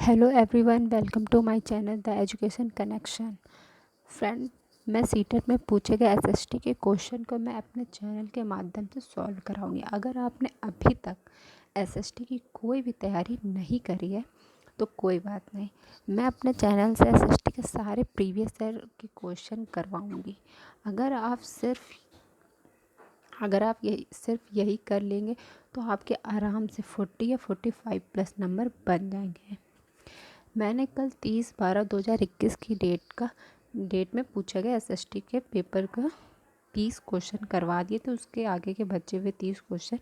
Hello everyone, welcome to my channel the education connection. Friend, मैं CTET में पूछे गए एसएसटी के क्वेश्चन को मैं अपने चैनल के माध्यम से सॉल्व कराऊंगी। अगर आपने अभी तक एसएसटी की कोई भी तैयारी नहीं करी है तो कोई बात नहीं, मैं अपने चैनल से एसएसटी के सारे प्रीवियस ईयर के क्वेश्चन करवाऊंगी। अगर आप यही कर लेंगे तो आपके आराम से 40 या 45 प्लस नंबर बन जाएंगे। मैंने कल 30/12/2021 की डेट में पूछा गया एसएसटी के पेपर का 30 क्वेश्चन करवा दिए थे। उसके आगे के बचे हुए 30 क्वेश्चन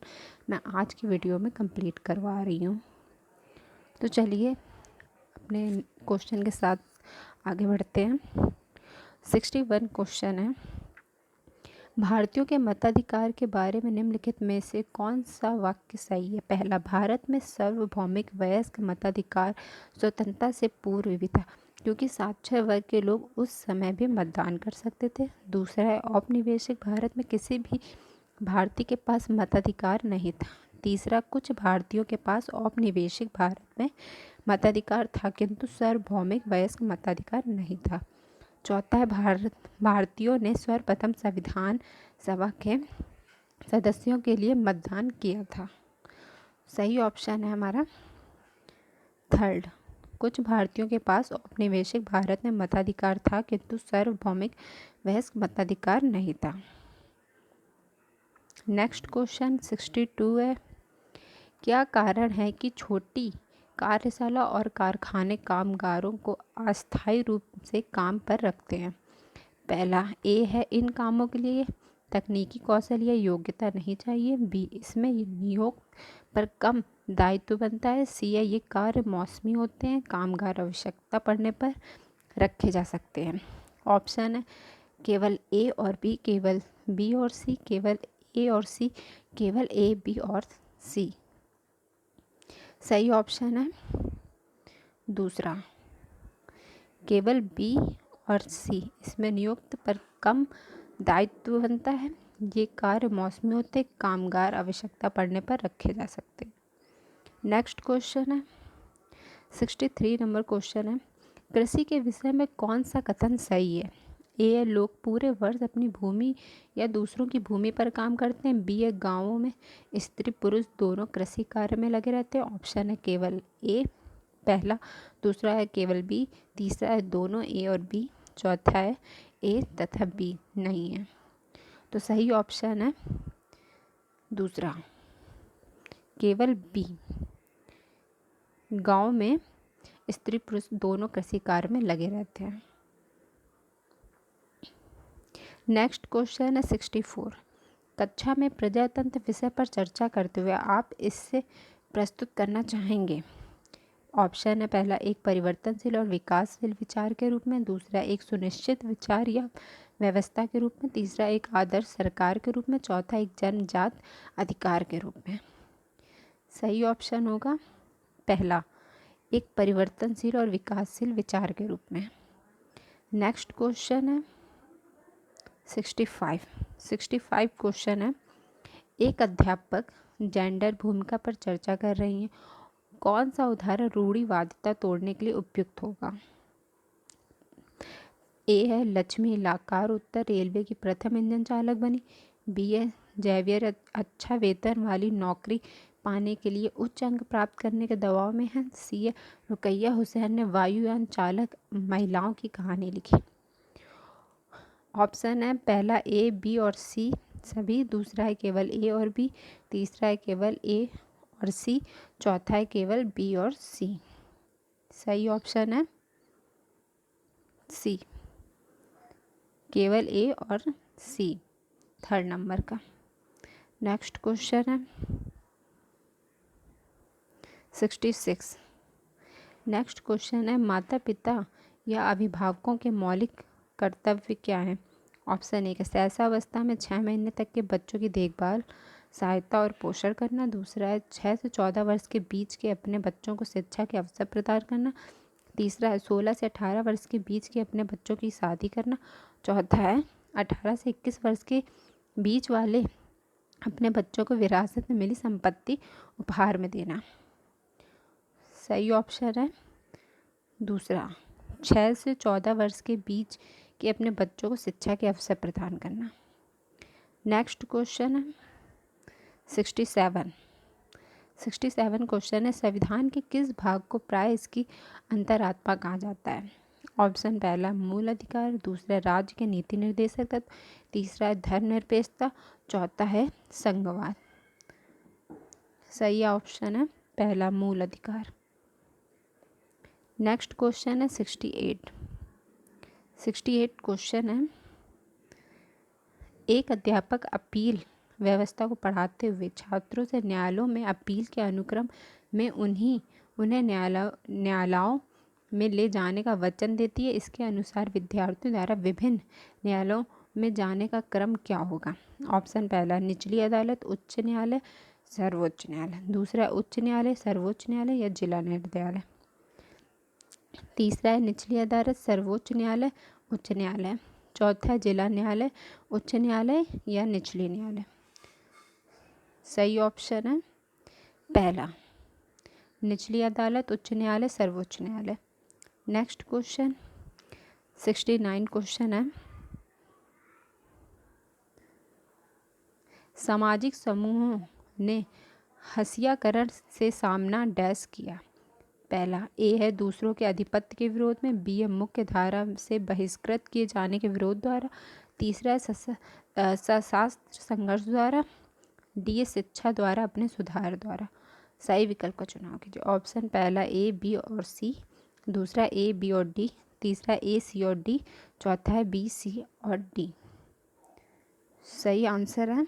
मैं आज की वीडियो में कंप्लीट करवा रही हूँ। तो चलिए अपने क्वेश्चन के साथ आगे बढ़ते हैं। 61 क्वेश्चन है। भारतीयों के मताधिकार के बारे में निम्नलिखित में से कौन सा वाक्य सही है? पहला, भारत में सार्वभौमिक वयस्क मताधिकार स्वतंत्रता से पूर्व भी था क्योंकि साक्षर वर्ग के लोग उस समय भी मतदान कर सकते थे। दूसरा है, औपनिवेशिक भारत में किसी भी भारतीय के पास मताधिकार नहीं था। तीसरा, कुछ भारतीयों के पास औपनिवेशिक भारत में मताधिकार था किंतु सार्वभौमिक वयस्क मताधिकार नहीं था। चौथा है, भारतीयों ने सर्वप्रथम संविधान सभा के सदस्यों के लिए मतदान किया था। सही ऑप्शन है हमारा थर्ड, कुछ भारतीयों के पास औपनिवेशिक भारत में मताधिकार था किंतु सार्वभौमिक वयस्क मताधिकार नहीं था। नेक्स्ट क्वेश्चन 62 है। क्या कारण है कि छोटी कार्यशाला और कारखाने कामगारों को अस्थायी रूप से काम पर रखते हैं? पहला, ए है, इन कामों के लिए तकनीकी कौशल या योग्यता नहीं चाहिए। बी, इसमें नियोग पर कम दायित्व बनता है। सी है, ये कार्य मौसमी होते हैं, कामगार आवश्यकता पड़ने पर रखे जा सकते हैं। ऑप्शन है केवल ए और बी, केवल बी और सी, केवल ए और सी, केवल ए, बी और सी। सही ऑप्शन है दूसरा, केवल बी और सी, इसमें नियुक्त पर कम दायित्व बनता है, ये कार्य मौसमी होते, कामगार आवश्यकता पड़ने पर रखे जा सकते। नेक्स्ट क्वेश्चन है 63 नंबर क्वेश्चन है। कृषि के विषय में कौन सा कथन सही है? ए है, लोग पूरे वर्ष अपनी भूमि या दूसरों की भूमि पर काम करते हैं। बी है, गाँवों में स्त्री पुरुष दोनों कृषि कार्य में लगे रहते हैं। ऑप्शन है केवल ए पहला, दूसरा है केवल बी, तीसरा है दोनों ए और बी, चौथा है ए तथा बी नहीं है। तो सही ऑप्शन है दूसरा, केवल बी, गांव में स्त्री पुरुष दोनों कृषि कार्य में लगे रहते हैं। नेक्स्ट क्वेश्चन है 64। कक्षा में प्रजातंत्र विषय पर चर्चा करते हुए आप इससे प्रस्तुत करना चाहेंगे। ऑप्शन है पहला, एक परिवर्तनशील और विकासशील विचार के रूप में। दूसरा, एक सुनिश्चित विचार या व्यवस्था के रूप में। तीसरा, एक आदर्श सरकार के रूप में। चौथा, एक जन्मजात अधिकार के रूप में। सही ऑप्शन होगा पहला, एक परिवर्तनशील और विकासशील विचार के रूप में। नेक्स्ट क्वेश्चन है 65 क्वेश्चन है। एक अध्यापक जेंडर भूमिका पर चर्चा कर रही हैं, कौन सा उदाहरण रूढ़िवादिता तोड़ने के लिए उपयुक्त होगा? ए है, लक्ष्मी लाकार उत्तर रेलवे की प्रथम इंजन चालक बनी। बी है, जैवियर अच्छा वेतन वाली नौकरी पाने के लिए उच्च अंक प्राप्त करने के दबाव में है। सी है, रुकैया हुसैन ने वायुयान चालक महिलाओं की कहानी लिखी। ऑप्शन है पहला ए, बी और सी सभी। दूसरा है केवल ए और बी। तीसरा है केवल ए और सी। चौथा है केवल बी और सी। सही ऑप्शन है सी, केवल ए और सी, थर्ड नंबर का। नेक्स्ट क्वेश्चन है 66। नेक्स्ट क्वेश्चन है, माता पिता या अभिभावकों के मौलिक कर्तव्य क्या हैं? ऑप्शन ए, शैशवावस्था में 6 महीने तक के बच्चों की देखभाल, सहायता और पोषण करना। दूसरा है 6 से 14 वर्ष के बीच के अपने बच्चों को शिक्षा के अवसर प्रदान करना। तीसरा है 16 से 18 वर्ष के बीच के अपने बच्चों की शादी करना। चौथा है 18 से 21 वर्ष के बीच वाले अपने बच्चों को विरासत में मिली संपत्ति उपहार में देना। सही ऑप्शन है दूसरा, 6 से 14 वर्ष के बीच के अपने बच्चों को शिक्षा के अवसर प्रदान करना। नेक्स्ट क्वेश्चन है 67 क्वेश्चन है, संविधान के किस भाग को प्राय इसकी अंतरात्मा कहा जाता है? ऑप्शन पहला मूल अधिकार, दूसरा राज्य के नीति निर्देशक तत्व, तीसरा है धर्मनिरपेक्षता, चौथा है संघवाद। सही ऑप्शन है पहला मूल अधिकार। नेक्स्ट क्वेश्चन है 68 क्वेश्चन है, एक अध्यापक अपील व्यवस्था को पढ़ाते हुए छात्रों से न्यायालयों में अपील के अनुक्रम में उन्हें न्यायालयों में ले जाने का वचन देती है। इसके अनुसार विद्यार्थियों द्वारा विभिन्न न्यायालयों में जाने का क्रम क्या होगा? ऑप्शन पहला निचली अदालत, उच्च न्यायालय, सर्वोच्च न्यायालय, दूसरा उच्च न्यायालय, सर्वोच्च न्यायालय या जिला न्यायालय, तीसरा है निचली अदालत, सर्वोच्च न्यायालय, उच्च न्यायालय, चौथा है जिला न्यायालय, उच्च न्यायालय या निचली न्यायालय। सही ऑप्शन है पहला निचली अदालत, उच्च न्यायालय, सर्वोच्च न्यायालय। नेक्स्ट क्वेश्चन 69 क्वेश्चन है, सामाजिक समूहों ने हसियाकरण से सामना डैश किया। पहला, ए है दूसरों के आधिपत्य के विरोध में, बी है मुख्य धारा से बहिष्कृत किए जाने के विरोध द्वारा, तीसरा है सशस्त्र संघर्ष द्वारा, डी है शिक्षा द्वारा अपने सुधार द्वारा। सही विकल्प का चुनाव कीजिए। ऑप्शन पहला ए, बी और सी, दूसरा ए, बी और डी, तीसरा ए, सी और डी, चौथा है बी, सी और डी। सही आंसर है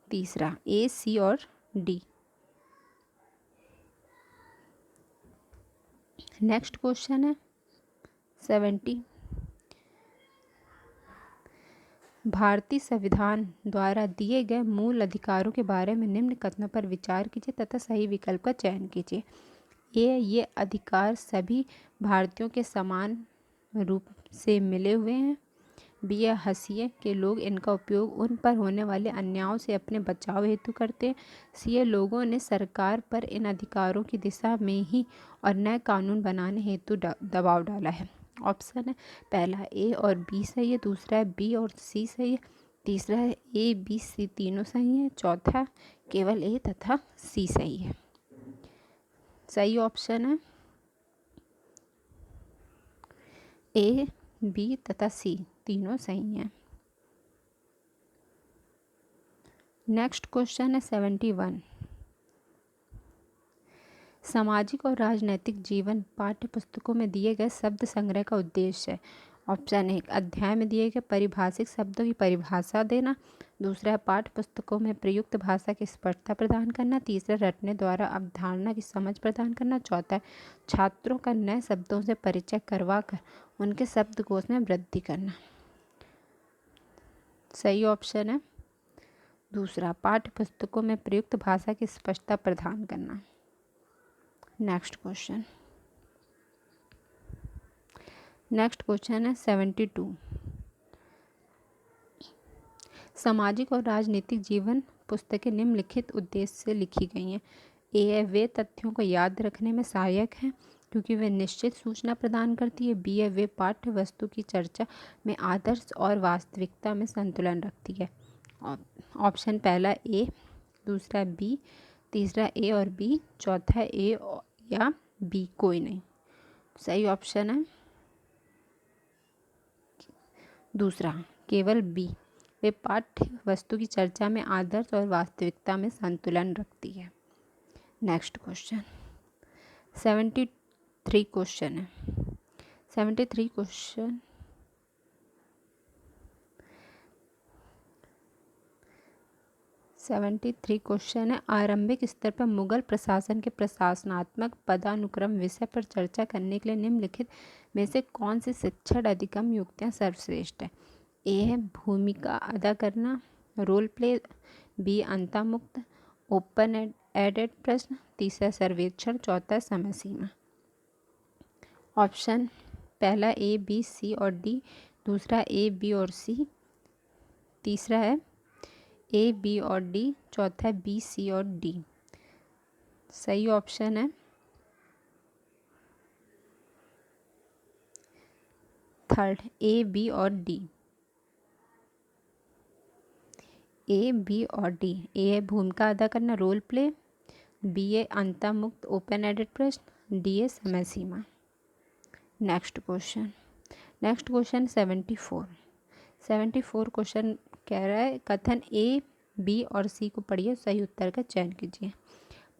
तीसरा ए, सी और डी। नेक्स्ट क्वेश्चन है 70, भारतीय संविधान द्वारा दिए गए मूल अधिकारों के बारे में निम्न कथनों पर विचार कीजिए तथा सही विकल्प का चयन कीजिए। ये अधिकार सभी भारतीयों के समान रूप से मिले हुए हैं। बी, हंसिए के लोग इनका उपयोग उन पर होने वाले अन्यायों से अपने बचाव हेतु करते हैं। सी, लोगों ने सरकार पर इन अधिकारों की दिशा में ही और नए कानून बनाने हेतु दबाव डाला है। ऑप्शन है पहला ए और बी सही है, दूसरा है बी और सी सही है, तीसरा है ए, बी, सी तीनों सही है, चौथा केवल ए तथा सी सही है। सही ऑप्शन है ए, बी तथा सी तीनों सही हैं। नेक्स्ट क्वेश्चन है 71, सामाजिक और राजनैतिक जीवन पाठ्य पुस्तकों में दिए गए शब्द संग्रह का उद्देश्य है। ऑप्शन एक, अध्याय में दिए गए परिभाषित शब्दों की परिभाषा देना, दूसरा है पाठ्य पुस्तकों में प्रयुक्त भाषा की स्पष्टता प्रदान करना, तीसरा रटने द्वारा अवधारणा की समझ प्रदान करना, चौथा है छात्रों का नए शब्दों से परिचय करवा कर उनके शब्दकोश में वृद्धि करना। सही ऑप्शन है दूसरा, पाठ्य पुस्तकों में प्रयुक्त भाषा की स्पष्टता प्रदान करना। नेक्स्ट क्वेश्चन है 72, सामाजिक और राजनीतिक जीवन पुस्तकें निम्नलिखित उद्देश्य से लिखी गई हैं। ए, वे तथ्यों को याद रखने में सहायक हैं क्योंकि वे निश्चित सूचना प्रदान करती है। बी, वे पाठ्य वस्तु की चर्चा में आदर्श और वास्तविकता में संतुलन रखती है। ऑप्शन पहला ए, दूसरा बी, तीसरा ए और बी, चौथा ए या बी कोई नहीं। सही ऑप्शन है दूसरा केवल बी, वे पाठ्य वस्तु की चर्चा में आदर्श और वास्तविकता में संतुलन रखती है। नेक्स्ट क्वेश्चन 73 क्वेश्चन है, 73 क्वेश्चन है, आरंभिक स्तर पर मुगल प्रशासन के प्रशासनात्मक पदानुक्रम विषय पर चर्चा करने के लिए निम्नलिखित में से कौन सी शिक्षण अधिगम युक्तियाँ सर्वश्रेष्ठ है? ए है भूमिका अदा करना, रोल प्ले, बी अंतर्मुक्त, ओपन एडेड प्रश्न, तीसरा सर्वेक्षण, चौथा समय सीमा। ऑप्शन पहला ए, बी, सी और डी, दूसरा ए, बी और सी, तीसरा है ए, बी और डी, चौथा बी, सी और डी। सही ऑप्शन है थर्ड, ए, बी और डी। ए, बी और डी। ए है भूमिका अदा करना, रोल प्ले। बी है अंतर्मुक्त ओपन एडेड प्रश्न। डी है समय सीमा। Next question 74। 74 क्वेश्चन कह रहा है कथन ए, बी और सी को पढ़िए, सही उत्तर का चयन कीजिए।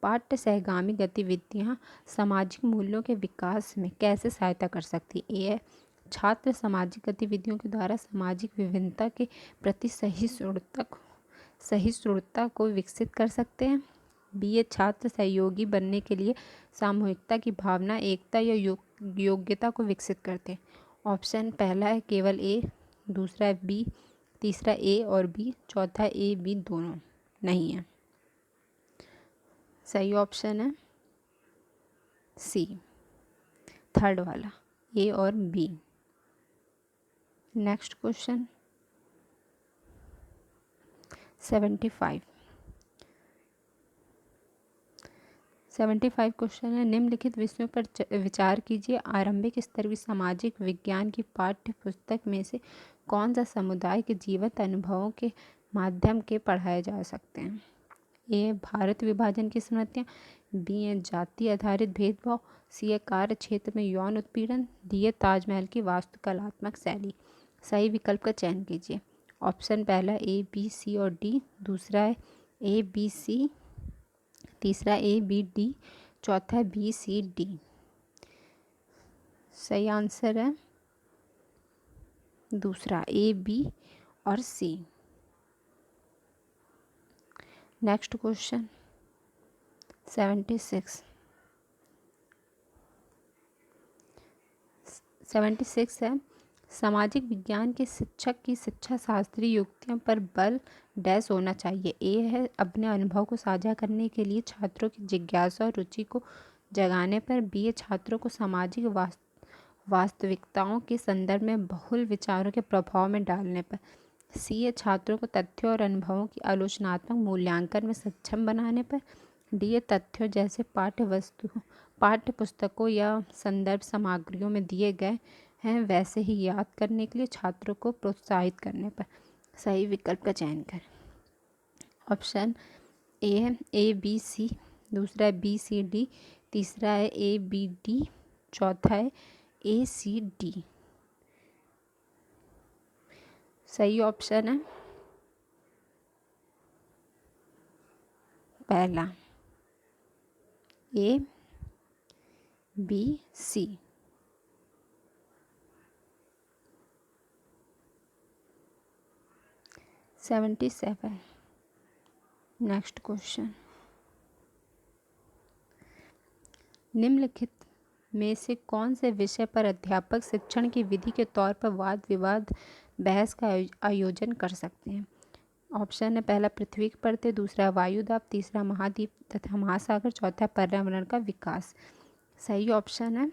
पाठ्य सहगामी गतिविधियाँ सामाजिक मूल्यों के विकास में कैसे सहायता कर सकती? ए है छात्र सामाजिक गतिविधियों के द्वारा सामाजिक विभिन्नता के प्रति सहिष्णुता को विकसित कर सकते हैं। बी है छात्र सहयोगी बनने के लिए सामूहिकता की भावना, एकता या योग्यता को विकसित करते हैं। ऑप्शन पहला है केवल ए, दूसरा है बी, तीसरा ए और बी, चौथा ए बी दोनों नहीं है। सही ऑप्शन है सी, थर्ड वाला, ए और बी। Next question 75। 75 क्वेश्चन है निम्नलिखित विषयों पर विचार कीजिए। आरंभिक स्तर की सामाजिक विज्ञान की पाठ्य पुस्तक में से कौन सा समुदाय के जीवंत अनुभवों के माध्यम के पढ़ाए जा सकते हैं? ए भारत विभाजन की स्मृतियाँ, बी है जाति आधारित भेदभाव, सी है कार्य क्षेत्र में यौन उत्पीड़न, डी है ताजमहल की वास्तुकलात्मक शैली। सही विकल्प का चयन कीजिए। ऑप्शन पहला ए, बी, सी और डी, दूसरा है ए, बी, सी, तीसरा ए, बी, डी, चौथा है बी, सी, डी। सही आंसर है दूसरा, ए, बी और सी। Next question 76। 76 है सामाजिक विज्ञान के शिक्षक की शिक्षा शास्त्रीय युक्तियों पर बल डैश होना चाहिए। ए है अपने अनुभव को साझा करने के लिए छात्रों की जिज्ञासा और रुचि को जगाने पर। बी है छात्रों को सामाजिक वास्तविकताओं के संदर्भ में बहुल विचारों के प्रभाव में डालने पर। सी है छात्रों को तथ्यों और अनुभवों की आलोचनात्मक मूल्यांकन में सक्षम बनाने पर। डी है तथ्यों जैसे पाठ्य पुस्तकों या संदर्भ सामग्रियों में दिए गए हैं वैसे ही याद करने के लिए छात्रों को प्रोत्साहित करने पर। सही विकल्प का चयन करें। ऑप्शन ए है ए, बी, सी, दूसरा है बी, सी, डी, तीसरा है ए, बी, डी, चौथा है ए, सी, डी। सही ऑप्शन है पहला, A, B, C. Seventy seven. Next question निम्नलिखित में से कौन से विषय पर अध्यापक शिक्षण की विधि के तौर पर वाद विवाद बहस का आयोजन कर सकते हैं? ऑप्शन है पहला पृथ्वी की परतें, दूसरा वायुदाब, तीसरा महाद्वीप तथा महासागर, चौथा पर्यावरण का विकास। सही ऑप्शन है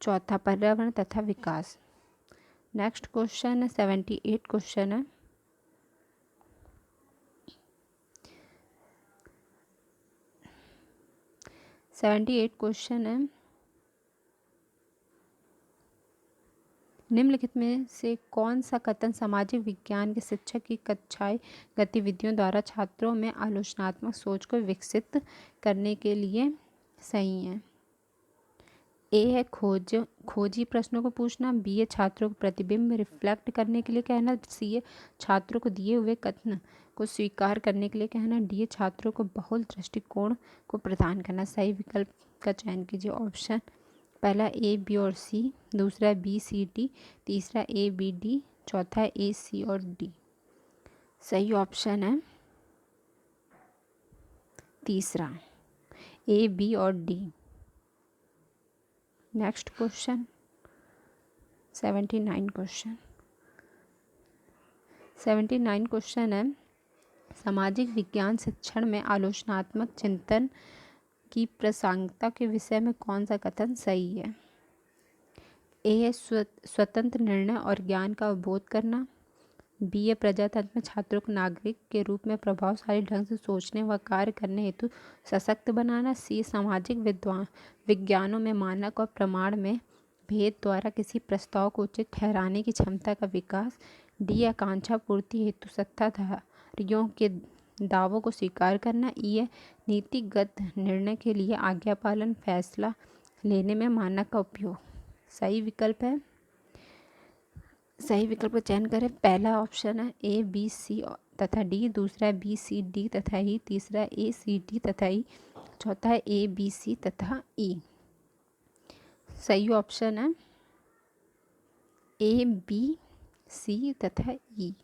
चौथा, पर्यावरण तथा विकास। नेक्स्ट क्वेश्चन है 78 क्वेश्चन है 78 क्वेश्चन है निम्नलिखित में से कौन सा कथन सामाजिक विज्ञान के शिक्षक की कक्षाई गतिविधियों द्वारा छात्रों में आलोचनात्मक सोच को विकसित करने के लिए सही है? ए है खोजी प्रश्नों को पूछना, बी है छात्रों को प्रतिबिंब रिफ्लेक्ट करने के लिए कहना, सी है छात्रों को दिए हुए कथन को स्वीकार करने के लिए कहना, डी है छात्रों को बहुल दृष्टिकोण को प्रदान करना। सही विकल्प का चयन कीजिए। ऑप्शन पहला ए, बी और सी, दूसरा बी, सी, डी, तीसरा ए, बी, डी, चौथा ए, सी और डी। सही ऑप्शन है तीसरा, ए, बी और D. Next question 79 question 79 question है सामाजिक विज्ञान शिक्षण में आलोचनात्मक चिंतन की प्रासंगिकता के विषय में कौन सा कथन सही है? ए है स्वतंत्र निर्णय और ज्ञान का अवबोध करना, बी है प्रजातंत्र में छात्रों को नागरिक के रूप में प्रभावशाली ढंग से सोचने व कार्य करने हेतु सशक्त बनाना, सी सामाजिक विज्ञानों में मानक और प्रमाण में भेद द्वारा किसी प्रस्ताव को उचित ठहराने की क्षमता का विकास। डी आकांक्षा पूर्ति हेतु सत्ताधारियों के दावों को स्वीकार करना। ई है नीतिगत निर्णय के लिए आज्ञा पालन फैसला लेने में मानक का उपयोग। सही विकल्प का चयन करें। पहला ऑप्शन है ए बी सी तथा डी, दूसरा बी सी डी तथा ई, तीसरा ए सी डी तथा ई, चौथा है ए बी सी तथा ई। सही ऑप्शन है ए बी सी तथा ई।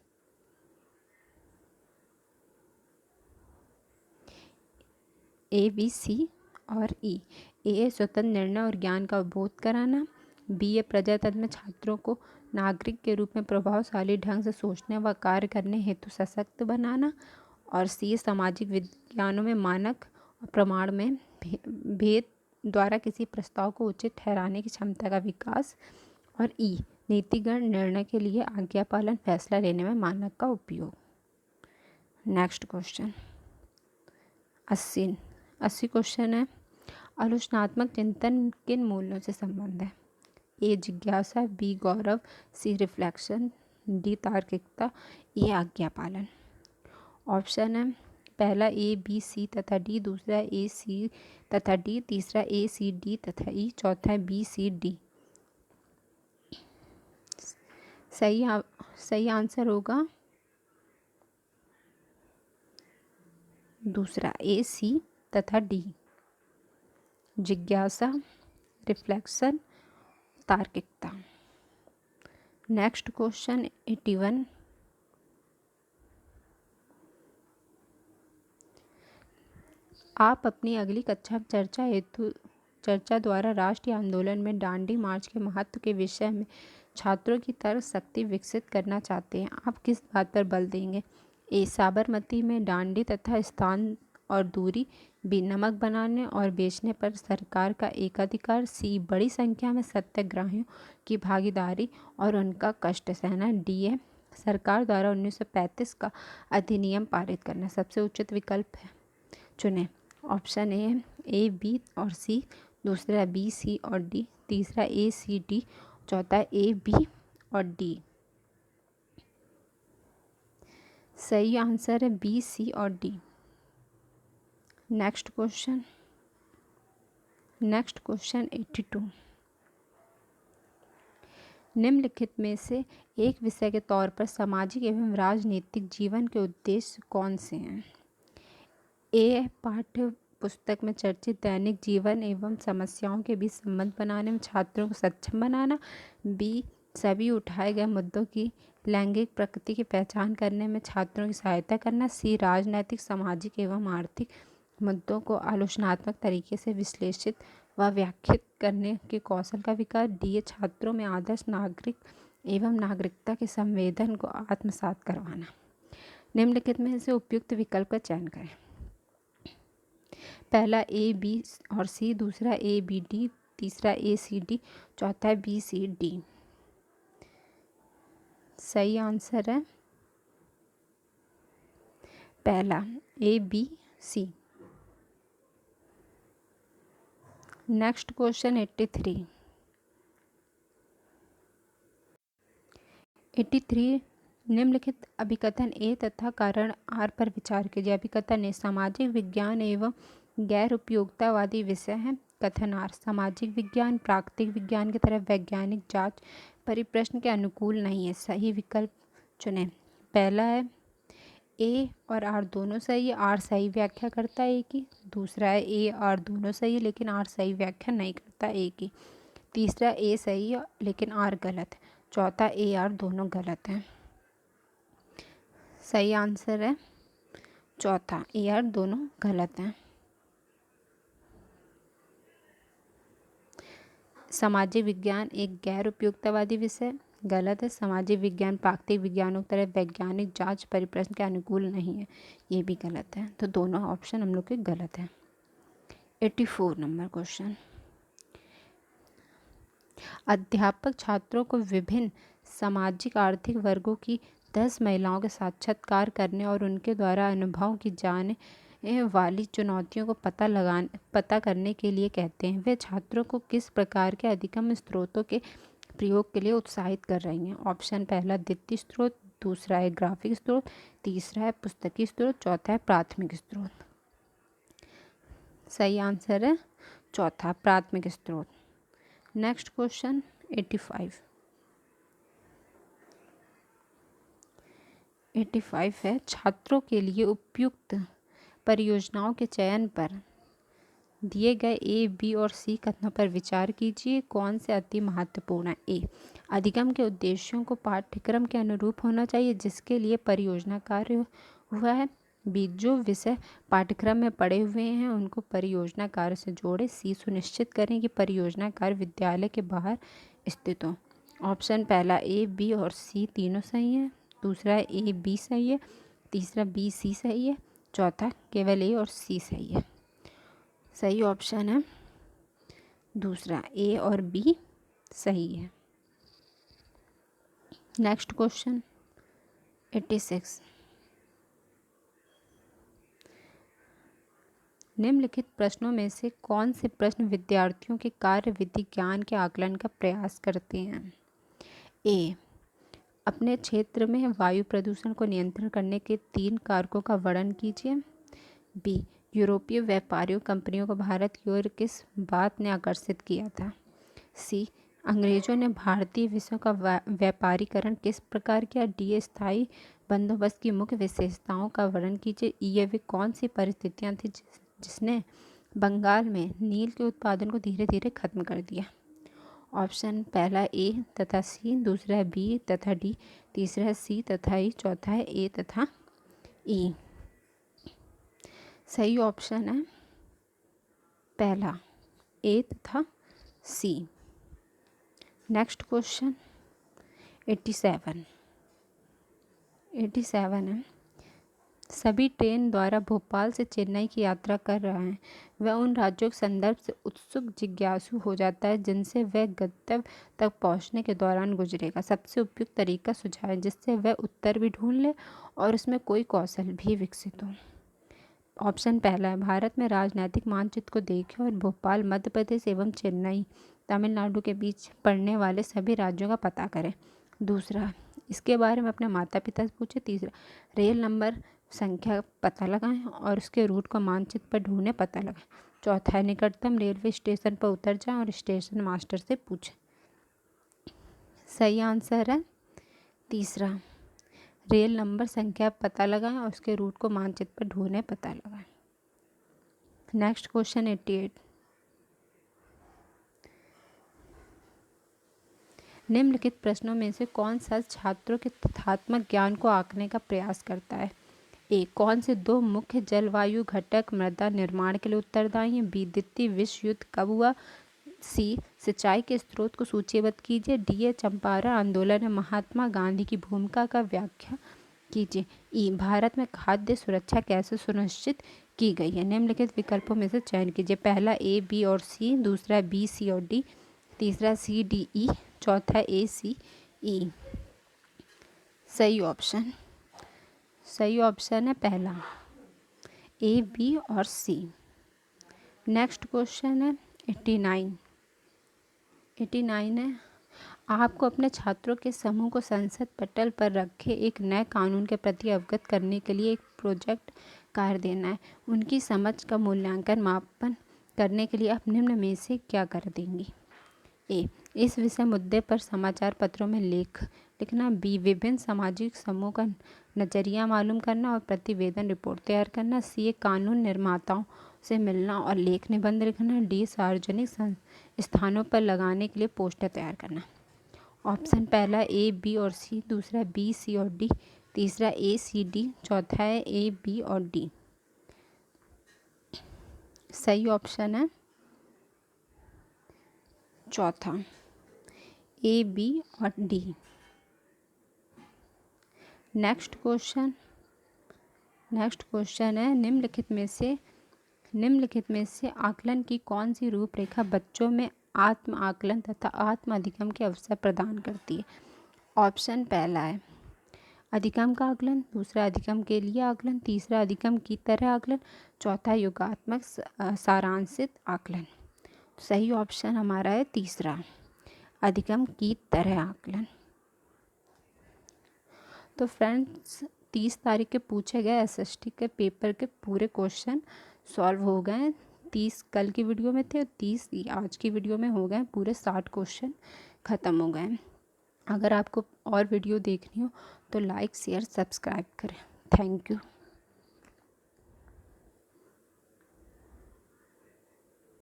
ए बी सी और ई। ए स्वतंत्र निर्णय और ज्ञान का बोध कराना। बी ए प्रजातंत्र में छात्रों को नागरिक के रूप में प्रभावशाली ढंग से सोचने व कार्य करने हेतु सशक्त बनाना। और सी सामाजिक विज्ञानों में मानक और प्रमाण में भेद द्वारा किसी प्रस्ताव को उचित ठहराने की क्षमता का विकास। और ई नीतिगत निर्णय के लिए आज्ञा पालन फैसला लेने में मानक का उपयोग। नेक्स्ट क्वेश्चन 80 क्वेश्चन है। आलोचनात्मक चिंतन किन मूल्यों से संबंध है? ए जिज्ञासा, बी गौरव, सी रिफ्लेक्शन, डी तार्किकता, ए आज्ञा पालन। ऑप्शन है पहला ए बी सी तथा डी, दूसरा ए सी तथा डी, तीसरा ए सी डी तथा ई, चौथा है बी सी डी। सही आंसर होगा दूसरा ए सी तथा डी, जिज्ञासा, रिफ्लेक्शन, तार्किकता। Next question 81। आप अपनी अगली कक्षा चर्चा द्वारा राष्ट्रीय आंदोलन में दांडी मार्च के महत्व के विषय में छात्रों की तर्क शक्ति विकसित करना चाहते हैं। आप किस बात पर बल देंगे? ए साबरमती में दांडी तथा स्थान और दूरी, बी नमक बनाने और बेचने पर सरकार का एकाधिकार, सी बड़ी संख्या में सत्याग्रहियों की भागीदारी और उनका कष्ट सहना, डी है सरकार द्वारा 1935 का अधिनियम पारित करना। सबसे उचित विकल्प है चुनें। ऑप्शन ए बी और सी, दूसरा बी सी और डी, तीसरा ए सी डी, चौथा ए बी और डी। सही आंसर है बी सी और डी। Next question 82। निम्नलिखित में से एक विषय के तौर पर सामाजिक एवं राजनीतिक जीवन के उद्देश्य कौन से हैं? ए पाठ्य पुस्तक में चर्चित दैनिक जीवन एवं समस्याओं के बीच संबंध बनाने में छात्रों को सक्षम बनाना, बी सभी उठाए गए मुद्दों की लैंगिक प्रकृति की पहचान करने में छात्रों की सहायता करना, सी राजनैतिक, सामाजिक एवं आर्थिक मुद्दों को आलोचनात्मक तरीके से विश्लेषित व व्याख्यात करने के कौशल का विकास, डी छात्रों में आदर्श नागरिक एवं नागरिकता के संवेदन को आत्मसात करवाना। निम्नलिखित में से उपयुक्त विकल्प का चयन करें। पहला ए बी और सी, दूसरा ए बी डी, तीसरा ए सी डी, चौथा है बी सी डी। सही आंसर है पहला A B C. Next question 83। निम्नलिखित अभिकथन ए तथा कारण आर पर विचार कीजिए। अभिकथन ए सामाजिक विज्ञान एवं गैर उपयोगितावादी विषय है। कथन आर सामाजिक विज्ञान प्राकृतिक विज्ञान की तरह वैज्ञानिक जांच परिप्रश्न के अनुकूल नहीं है। सही विकल्प चुनें। पहला है ए और आर दोनों सही है, आर सही व्याख्या करता है ए की। दूसरा है ए आर दोनों सही है लेकिन आर सही व्याख्या नहीं करता ए की। तीसरा ए सही है लेकिन आर गलत है। चौथा ए आर दोनों गलत हैं। सही आंसर है चौथा ए आर दोनों गलत हैं। सामाजिक विज्ञान एक गैर उपयोगितावादी विषय, गलत है। सामाजिक विज्ञान प्राकृतिक विज्ञानों की तरह वैज्ञानिक जांच परिप्रश्न के अनुकूल नहीं है, ये भी गलत है। तो दोनों ऑप्शन हम लोग के गलत है। 84 नंबर क्वेश्चन। अध्यापक छात्रों को विभिन्न सामाजिक आर्थिक वर्गों की 10 महिलाओं के साक्षात्कार करने और उनके द्वारा अनुभव की जाने वाली चुनौतियों को पता करने के लिए कहते हैं। वे छात्रों को किस प्रकार के अधिगम स्रोतों के प्रयोग के लिए उत्साहित कर रही हैं? ऑप्शन पहला द्वितीय स्रोत, दूसरा है ग्राफिक स्रोत, तीसरा है पुस्तकीय स्रोत, चौथा है प्राथमिक स्रोत। सही आंसर है चौथा, प्राथमिक स्रोत। नेक्स्ट क्वेश्चन 85 है, छात्रों के लिए उपयुक्त परियोजनाओं के चयन पर दिए गए ए, बी और सी कथनों पर विचार कीजिए। कौन से अति महत्वपूर्ण है? ए, अधिगम के उद्देश्यों को पाठ्यक्रम के अनुरूप होना चाहिए जिसके लिए परियोजना कार्य हुआ है। बी, जो विषय पाठ्यक्रम में पढ़े हुए हैं उनको परियोजना कार्य से जोड़े। सी, सुनिश्चित करें कि परियोजना कार्य विद्यालय के बाहर स्थित हो। ऑप्शन पहला ए, बी और सी तीनों सही है, दूसरा ए, बी सही है, तीसरा बी, सी सही है, चौथा केवल ए और सी सही है। सही ऑप्शन है दूसरा, ए और बी सही है। नेक्स्ट क्वेश्चन 86, निम्नलिखित प्रश्नों में से कौन से प्रश्न विद्यार्थियों के कार्य विधि ज्ञान के आकलन का प्रयास करते हैं? ए, अपने क्षेत्र में वायु प्रदूषण को नियंत्रण करने के 3 कारकों का वर्णन कीजिए। बी, यूरोपीय व्यापारियों कंपनियों को भारत की ओर किस बात ने आकर्षित किया था? सी, अंग्रेजों ने भारतीय विषयों का व्यापारीकरण किस प्रकार किया? डी, स्थायी बंदोबस्त की मुख्य विशेषताओं का वर्णन कीजिए। ये वे कौन सी परिस्थितियां थी जिसने बंगाल में नील के उत्पादन को धीरे धीरे खत्म कर दिया? ऑप्शन पहला ए तथा सी, दूसरा है बी तथा डी, तीसरा है सी तथा ई, चौथा है ए तथा ई। सही ऑप्शन है पहला, ए तथा सी। नेक्स्ट क्वेश्चन 87 है, सभी ट्रेन द्वारा भोपाल से चेन्नई की यात्रा कर रहे हैं वह उन राज्यों के संदर्भ से उत्सुक जिज्ञासु हो जाता है जिनसे वह गंतव्य तक पहुंचने के दौरान गुजरेगा। सबसे उपयुक्त तरीका सुझाएं जिससे वह उत्तर भी ढूंढ ले और उसमें कोई कौशल भी विकसित हो। ऑप्शन पहला है, भारत में राजनीतिक मानचित्र को देखें और भोपाल मध्य प्रदेश एवं चेन्नई तमिलनाडु के बीच पड़ने वाले सभी राज्यों का पता करें। दूसरा, इसके बारे में अपने माता पिता से पूछें। तीसरा, रेल नंबर संख्या पता लगाएं और उसके रूट को मानचित्र पर ढूंढने पता लगाएं। चौथा है, निकटतम रेलवे स्टेशन पर उतर जाएं और स्टेशन मास्टर से पूछें। सही आंसर है तीसरा, रेल नंबर संख्या पता लगाएं और उसके रूट को मानचित्र पर ढूंढने पता लगाएं। नेक्स्ट क्वेश्चन 88, निम्नलिखित प्रश्नों में से कौन सा छात्रों के तथ्यात्मक ज्ञान को आंकने का प्रयास करता है? ए, कौन से 2 मुख्य जलवायु घटक मृदा निर्माण के लिए उत्तरदायी हैं? बी, द्वितीय विश्व युद्ध कब हुआ? सी, सिंचाई के स्रोत को सूचीबद्ध कीजिए। डी, चंपारण आंदोलन में महात्मा गांधी की भूमिका का व्याख्या कीजिए। ई, भारत में खाद्य सुरक्षा कैसे सुनिश्चित की गई है? निम्नलिखित विकल्पों में से चयन कीजिए। पहला ए, बी और सी, दूसरा बी, सी और डी, तीसरा सी, डी, ई, चौथा ए, सी, ई। सही ऑप्शन है पहला, ए, बी और सी। नेक्स्ट क्वेश्चन है 89 है, आपको अपने छात्रों के समूह को संसद पटल पर रखे एक नए कानून के प्रति अवगत करने के लिए एक प्रोजेक्ट कार्य देना है। उनकी समझ का मूल्यांकन मापन करने के लिए आप निम्न में से क्या कर देंगी? ए, इस विषय मुद्दे पर समाचार पत्रों में लिखना। बी, विभिन्न सामाजिक समूह का नज़रिया मालूम करना और प्रतिवेदन रिपोर्ट तैयार करना। सी, कानून निर्माताओं से मिलना और लेख निबंध लिखना। डी, सार्वजनिक स्थानों पर लगाने के लिए पोस्टर तैयार करना। ऑप्शन पहला ए, बी और सी, दूसरा बी, सी और डी, तीसरा ए, सी, डी, चौथा है ए, बी और डी। सही ऑप्शन है चौथा, ए, बी और डी। नेक्स्ट क्वेश्चन है, निम्नलिखित में से आकलन की कौन सी रूपरेखा बच्चों में आत्म आकलन तथा आत्म अधिगम के अवसर प्रदान करती है? ऑप्शन पहला है, अधिगम का आकलन, दूसरा अधिगम के लिए आकलन, तीसरा अधिगम की तरह आकलन, चौथा योगात्मक सारांशित आकलन। सही ऑप्शन हमारा है तीसरा, अधिगम की तरह आकलन। तो फ्रेंड्स 30 तारीख के पूछे गए एसएसटी के पेपर के पूरे क्वेश्चन सॉल्व हो गए। 30 कल की वीडियो में थे और 30 आज की वीडियो में हो गए। पूरे 60 क्वेश्चन ख़त्म हो गए। अगर आपको और वीडियो देखनी हो तो लाइक शेयर सब्सक्राइब करें। Thank you.